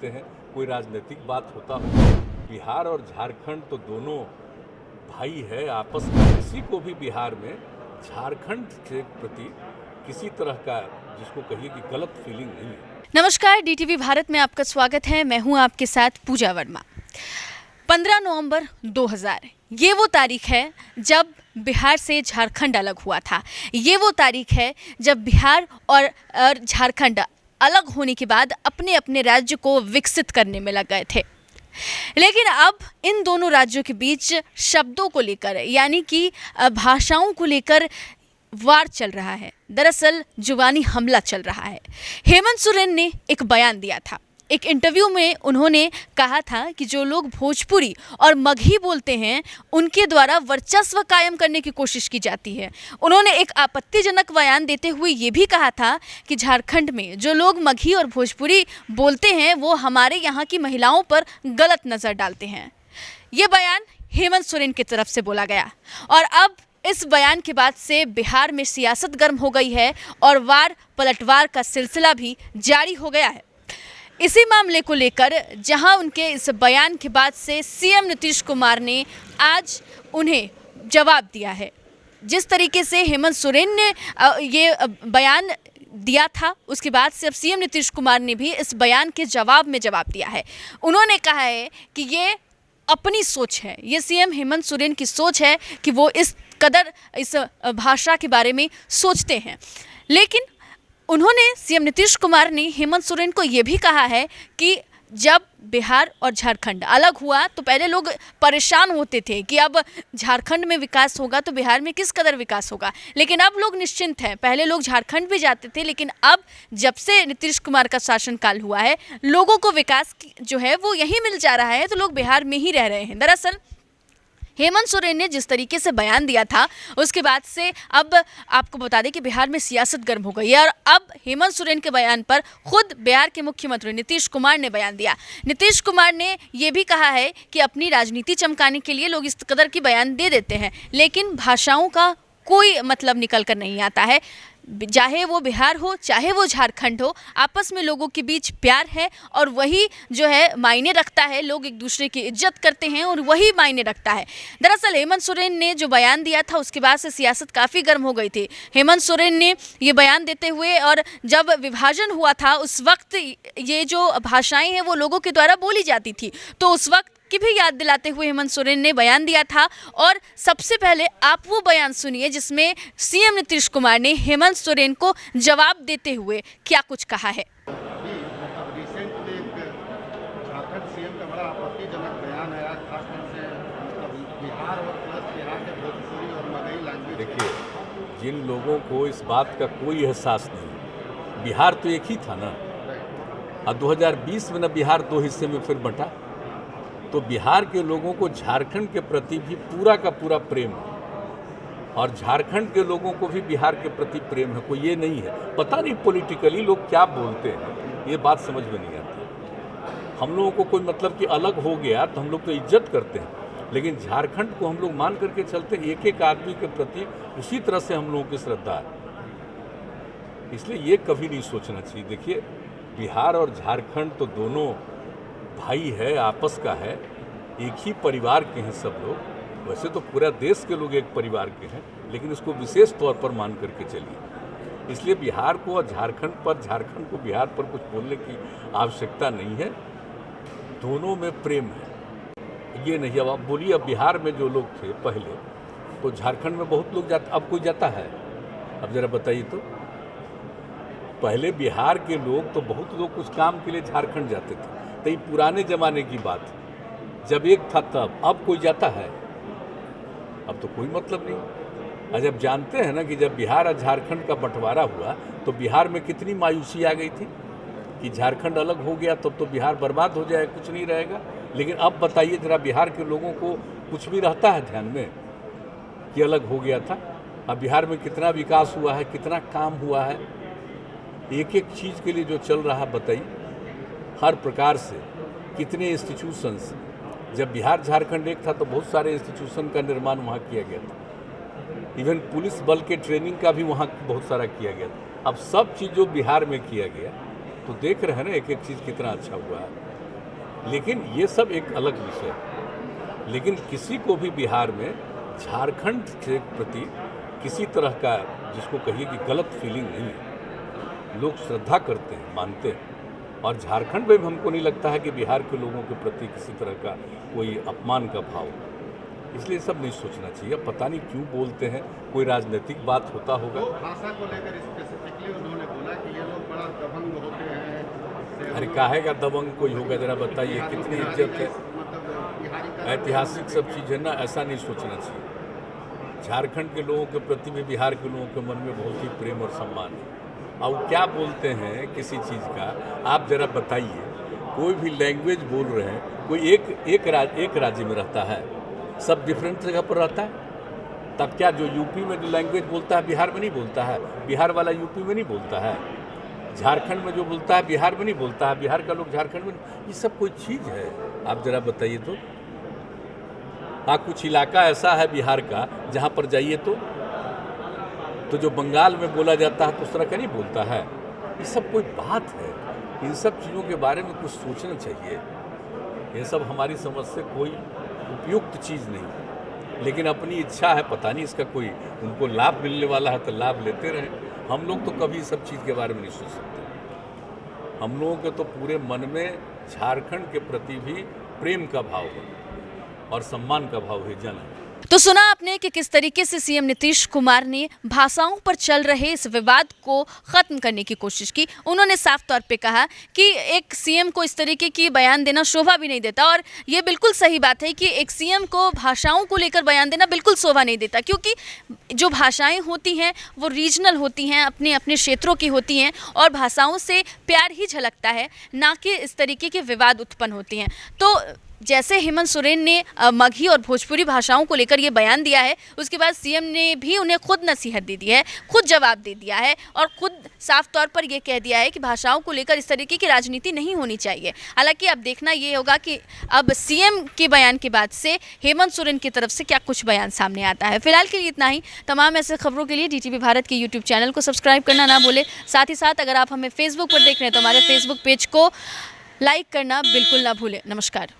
होते हैं, कोई राजनीतिक बात होता हो। बिहार और झारखंड तो दोनों भाई है आपस में। किसी को भी बिहार में झारखंड के प्रति किसी तरह का जिसको कहिए कि गलत फीलिंग नहीं है। नमस्कार, डीटीवी भारत में आपका स्वागत है। मैं हूं आपके साथ पूजा वर्मा। 15 नवंबर 2000 ये वो तारीख है जब बिहार से झारखंड अलग हुआ था। ये वो तारीख है जब बिहार और झारखंड अलग होने के बाद अपने अपने राज्य को विकसित करने में लग गए थे। लेकिन अब इन दोनों राज्यों के बीच शब्दों को लेकर यानी कि भाषाओं को लेकर वार चल रहा है। दरअसल जुबानी हमला चल रहा है। हेमंत सोरेन ने एक बयान दिया था। एक इंटरव्यू में उन्होंने कहा था कि जो लोग भोजपुरी और मगही बोलते हैं उनके द्वारा वर्चस्व कायम करने की कोशिश की जाती है। उन्होंने एक आपत्तिजनक बयान देते हुए ये भी कहा था कि झारखंड में जो लोग मगही और भोजपुरी बोलते हैं वो हमारे यहाँ की महिलाओं पर गलत नज़र डालते हैं। ये बयान हेमंत सोरेन की तरफ से बोला गया और अब इस बयान के बाद से बिहार में सियासत गर्म हो गई है और वार पलटवार का सिलसिला भी जारी हो गया है। इसी मामले को लेकर जहां उनके इस बयान के बाद से सीएम नीतीश कुमार ने आज उन्हें जवाब दिया है। जिस तरीके से हेमंत सोरेन ने ये बयान दिया था उसके बाद से अब सीएम नीतीश कुमार ने भी इस बयान के जवाब में जवाब दिया है। उन्होंने कहा है कि ये अपनी सोच है, ये सीएम हेमंत सोरेन की सोच है कि वो इस कदर इस भाषा के बारे में सोचते हैं। लेकिन उन्होंने सीएम नीतीश कुमार ने हेमंत सोरेन को ये भी कहा है कि जब बिहार और झारखंड अलग हुआ तो पहले लोग परेशान होते थे कि अब झारखंड में विकास होगा तो बिहार में किस कदर विकास होगा, लेकिन अब लोग निश्चिंत हैं। पहले लोग झारखंड भी जाते थे लेकिन अब जब से नीतीश कुमार का शासनकाल हुआ है लोगों को विकास जो है वो यहीं मिल जा रहा है, तो लोग बिहार में ही रह रहे हैं। दरअसल हेमंत सोरेन ने जिस तरीके से बयान दिया था उसके बाद से अब आपको बता दें कि बिहार में सियासत गर्म हो गई है और अब हेमंत सोरेन के बयान पर खुद बिहार के मुख्यमंत्री नीतीश कुमार ने बयान दिया। नीतीश कुमार ने ये भी कहा है कि अपनी राजनीति चमकाने के लिए लोग इस कदर की बयान दे देते हैं लेकिन भाषाओं का कोई मतलब निकल कर नहीं आता है। चाहे वो बिहार हो चाहे वो झारखंड हो, आपस में लोगों के बीच प्यार है और वही जो है मायने रखता है। लोग एक दूसरे की इज्जत करते हैं और वही मायने रखता है। दरअसल हेमंत सोरेन ने जो बयान दिया था उसके बाद से सियासत काफ़ी गर्म हो गई थी। हेमंत सोरेन ने ये बयान देते हुए और जब विभाजन हुआ था उस वक्त ये जो भाषाएं हैं वो लोगों के द्वारा बोली जाती थी, तो उस वक्त की भी याद दिलाते हुए हेमंत सोरेन ने बयान दिया था। और सबसे पहले आप वो बयान सुनिए जिसमें सीएम नीतीश कुमार ने हेमंत सोरेन को जवाब देते हुए क्या कुछ कहा है। रिसेंट में एक झारखंड सीएम का बड़ा आपत्तिजनक बयान आया, खासतौर से मतलब बिहार और प्लस बिहार के भोजपुरी और मगही लैंग्वेज। देखिए, जिन लोगों को इस बात का कोई एहसास नहीं, बिहार तो एक ही था ना, और 2020 में ना बिहार दो हिस्से में फिर बंटा, तो बिहार के लोगों को झारखंड के प्रति भी पूरा का पूरा प्रेम है और झारखंड के लोगों को भी बिहार के प्रति प्रेम है। कोई ये नहीं है, पता नहीं पॉलिटिकली लोग क्या बोलते हैं, ये बात समझ में नहीं आती। हम लोगों को कोई मतलब कि अलग हो गया तो हम लोग तो इज्जत करते हैं, लेकिन झारखंड को हम लोग मान करके चलते हैं। एक एक आदमी के प्रति उसी तरह से हम लोगों की श्रद्धा है, इसलिए ये कभी नहीं सोचना चाहिए। देखिए, बिहार और झारखंड तो दोनों भाई है, आपस का है, एक ही परिवार के हैं सब लोग। वैसे तो पूरा देश के लोग एक परिवार के हैं, लेकिन इसको विशेष तौर पर मान करके चलिए। इसलिए बिहार को और झारखंड पर, झारखंड को बिहार पर कुछ बोलने की आवश्यकता नहीं है। दोनों में प्रेम है, ये नहीं। अब आप बोलिए, अब बिहार में जो लोग थे पहले तो झारखंड में बहुत लोग जाते, अब कोई जाता है? अब जरा बताइए तो। पहले बिहार के लोग तो बहुत लोग कुछ काम के लिए झारखंड जाते थे, तो ये पुराने ज़माने की बात है, जब एक था तब। अब कोई जाता है? अब तो कोई मतलब नहीं। और जब जानते हैं ना कि जब बिहार और झारखंड का बंटवारा हुआ तो बिहार में कितनी मायूसी आ गई थी कि झारखंड अलग हो गया तब तो बिहार बर्बाद हो जाएगा, कुछ नहीं रहेगा। लेकिन अब बताइए जरा, बिहार के लोगों को कुछ भी रहता है ध्यान में कि अलग हो गया था? अब बिहार में कितना विकास हुआ है, कितना काम हुआ है, एक एक चीज़ के लिए जो चल रहा है बताइए, हर प्रकार से कितने इंस्टीट्यूशंस। जब बिहार झारखंड एक था तो बहुत सारे इंस्टीट्यूशन का निर्माण वहाँ किया गया था, इवन पुलिस बल के ट्रेनिंग का भी वहाँ बहुत सारा किया गया था। अब सब चीज़ जो बिहार में किया गया तो देख रहे हैं ना एक एक चीज़ कितना अच्छा हुआ है। लेकिन ये सब एक अलग विषय है। लेकिन किसी को भी बिहार में झारखंड के प्रति किसी तरह का जिसको कहिए कि गलत फीलिंग नहीं है। लोग श्रद्धा करते हैं, मानते हैं, और झारखंड में भी हमको नहीं लगता है कि बिहार के लोगों के प्रति किसी तरह का कोई अपमान का भाव हो। इसलिए सब नहीं सोचना चाहिए। पता नहीं क्यों बोलते हैं, कोई राजनीतिक बात होता होगा। तो भाषा को लेकर स्पेसिफिकली उन्होंने बोला कि ये लोग बड़ा दबंग होते हैं। अरे काहे का दबंग कोई होगा, जरा बताइए, कितनी इज्जत है। मतलब बिहारी का ऐतिहासिक सब चीज़ है ना, ऐसा नहीं सोचना चाहिए। झारखंड के लोगों के प्रति भी बिहार के लोगों के मन में बहुत ही प्रेम और सम्मान है। और क्या बोलते हैं किसी चीज़ का, आप जरा बताइए। कोई भी लैंग्वेज बोल रहे हैं, कोई एक राज्य में रहता है, सब डिफरेंट जगह पर रहता है। तब क्या जो यूपी में जो लैंग्वेज बोलता है बिहार में नहीं बोलता है, बिहार वाला यूपी में नहीं बोलता है, झारखंड में जो बोलता है बिहार में नहीं बोलता है, बिहार का लोग झारखंड में, ये सब कोई चीज़ है? आप जरा बताइए तो। हाँ, कुछ इलाका ऐसा है बिहार का जहाँ पर जाइए तो जो बंगाल में बोला जाता है तो उस तरह का नहीं बोलता है। ये सब कोई बात है? इन सब चीज़ों के बारे में कुछ सोचना चाहिए। ये सब हमारी समझ से कोई उपयुक्त चीज़ नहीं, लेकिन अपनी इच्छा है, पता नहीं इसका कोई उनको लाभ मिलने वाला है तो लाभ लेते रहें। हम लोग तो कभी सब चीज़ के बारे में नहीं सोच सकते। हम लोगों के तो पूरे मन में झारखंड के प्रति भी प्रेम का भाव है और सम्मान का भाव है, जन है। तो सुना आपने कि किस तरीके से सीएम नीतीश कुमार ने भाषाओं पर चल रहे इस विवाद को खत्म करने की कोशिश की। उन्होंने साफ तौर पे कहा कि एक सीएम को इस तरीके की बयान देना शोभा भी नहीं देता, और ये बिल्कुल सही बात है कि एक सीएम को भाषाओं को लेकर बयान देना बिल्कुल शोभा नहीं देता, क्योंकि जो भाषाएं होती हैं वो रीजनल होती हैं, अपने अपने क्षेत्रों की होती हैं, और भाषाओं से प्यार ही झलकता है, ना कि इस तरीके के विवाद उत्पन्न होती हैं। तो जैसे हेमंत सोरेन ने मगही और भोजपुरी भाषाओं को लेकर ये बयान दिया है, उसके बाद सीएम ने भी उन्हें खुद नसीहत दे दी है, खुद जवाब दे दिया है, और खुद साफ तौर पर ये कह दिया है कि भाषाओं को लेकर इस तरीके की राजनीति नहीं होनी चाहिए। हालांकि अब देखना ये होगा कि अब सीएम के बयान के बाद से हेमंत सोरेन की तरफ से क्या कुछ बयान सामने आता है। फिलहाल के लिए इतना ही। तमाम ऐसे खबरों के लिए डीटीवी भारत के यूट्यूब चैनल को सब्सक्राइब करना ना भूलें। साथ ही साथ अगर आप हमें फेसबुक पर देख रहे हैं तो हमारे फेसबुक पेज को लाइक करना बिल्कुल ना भूलें। नमस्कार।